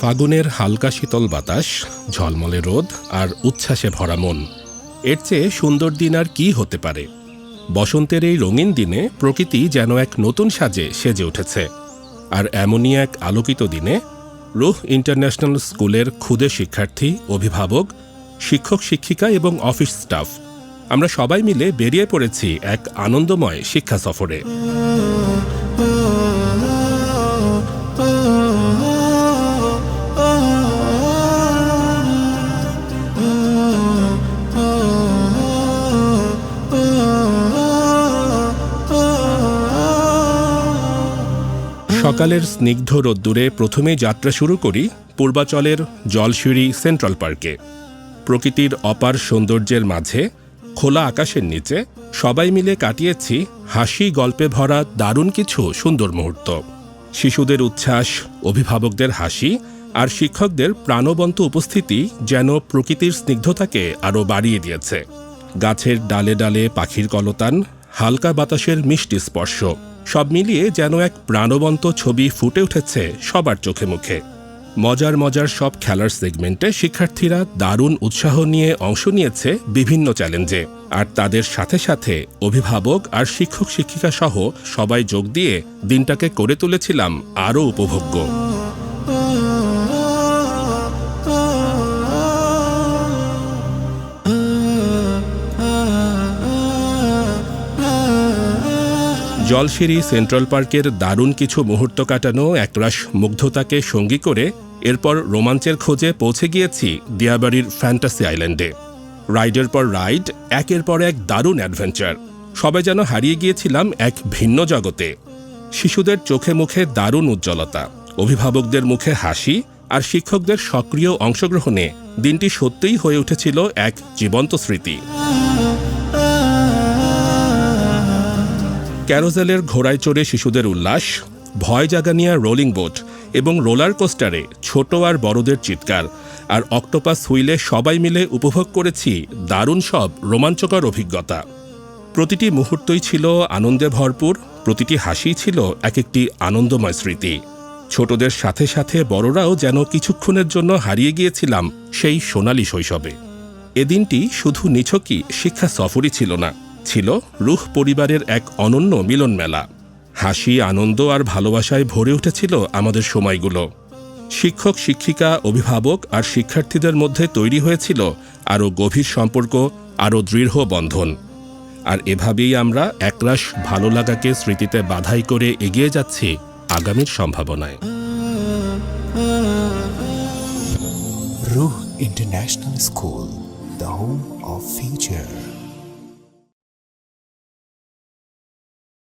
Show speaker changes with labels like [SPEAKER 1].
[SPEAKER 1] ফাগুনের হালকা শীতল বাতাস, ঝলমলে রোদ আর উচ্ছ্বাসে ভরা মন। এর চেয়ে সুন্দর দিন আর কি হতে পারে। বসন্তের এই রঙিন দিনে প্রকৃতি যেন এক নতুন সাজে সেজে উঠেছে। আর এমনই এক আলোকিত দিনে রুহ ইন্টারন্যাশনাল স্কুলের ক্ষুদে শিক্ষার্থী, অভিভাবক, শিক্ষক শিক্ষিকা এবং অফিস স্টাফ আমরা সবাই মিলে বেরিয়ে পড়েছি এক আনন্দময় শিক্ষা সফরে। সকালের স্নিগ্ধ রোদ্দুরে প্রথমেই যাত্রা শুরু করি পূর্বাচলের জলসিঁড়ি সেন্ট্রাল পার্কে। প্রকৃতির অপার সৌন্দর্যের মাঝে, খোলা আকাশের নিচে সবাই মিলে কাটিয়েছি হাসি গল্পে ভরা দারুণ কিছু সুন্দর মুহূর্ত। শিশুদের উচ্ছ্বাস, অভিভাবকদের হাসি আর শিক্ষকদের প্রাণবন্ত উপস্থিতি যেন প্রকৃতির স্নিগ্ধতাকে আরও বাড়িয়ে দিয়েছে। গাছের ডালে ডালে পাখির কলতান, হালকা বাতাসের মিষ্টি স্পর্শ সব মিলিয়ে যেন এক প্রাণবন্ত ছবি ফুটে উঠেছে সবার চোখে মুখে। মজার মজার সব খেলার সেগমেন্টে শিক্ষার্থীরা দারুণ উৎসাহ নিয়ে অংশ নিয়েছে বিভিন্ন চ্যালেঞ্জে। আর তাদের সাথে সাথে অভিভাবক আর শিক্ষক শিক্ষিকা সহ সবাই যোগ দিয়ে দিনটাকে করে তুলেছিলাম আরও উপভোগ্য। জলসিঁড়ি সেন্ট্রাল পার্কের দারুণ কিছু মুহূর্ত কাটানো একরাশ মুগ্ধতাকে সঙ্গী করে এরপর রোমাঞ্চের খোঁজে পৌঁছে গিয়েছি দিয়াবাড়ির ফ্যান্টাসি আইল্যান্ডে। রাইডের পর রাইড, একের পর এক দারুণ অ্যাডভেঞ্চার। সবাই যেন হারিয়ে গিয়েছিলাম এক ভিন্ন জগতে। শিশুদের চোখে মুখে দারুণ উজ্জ্বলতা, অভিভাবকদের মুখে হাসি আর শিক্ষকদের সক্রিয় অংশগ্রহণে দিনটি সত্যিই হয়ে উঠেছিল এক জীবন্ত স্মৃতি। ক্যারোজেলের ঘোড়ায় চড়ে শিশুদের উল্লাস, ভয় জাগানিয়া রোলিং বোট এবং রোলার কোস্টারে ছোট আর বড়দের চিৎকার, আর অক্টোপাস হুইলে সবাই মিলে উপভোগ করেছি দারুণ সব রোমাঞ্চকর অভিজ্ঞতা। প্রতিটি মুহূর্তই ছিল আনন্দে ভরপুর, প্রতিটি হাসি ছিল এক একটি আনন্দময় স্মৃতি। ছোটদের সাথে সাথে বড়রাও যেন কিছুক্ষণের জন্য হারিয়ে গিয়েছিলাম সেই সোনালী শৈশবে। এদিনটি শুধু নিছকই শিক্ষা সফরই ছিল না, ছিল রুহ পরিবারের এক অনন্য মিলন মেলা। হাসি, আনন্দ আর ভালোবাসায় ভরে উঠেছিল আমাদের সময়গুলো। শিক্ষক শিক্ষিকা, অভিভাবক আর শিক্ষার্থীদের মধ্যে তৈরি হয়েছিল আরও গভীর সম্পর্ক, আরও দৃঢ় বন্ধন। আর এভাবেই আমরা একরাশ ভালো লাগাকে স্মৃতিতে বাধাই করে এগিয়ে যাচ্ছি আগামীর সম্ভাবনায়।
[SPEAKER 2] রুহ international school, the home of future.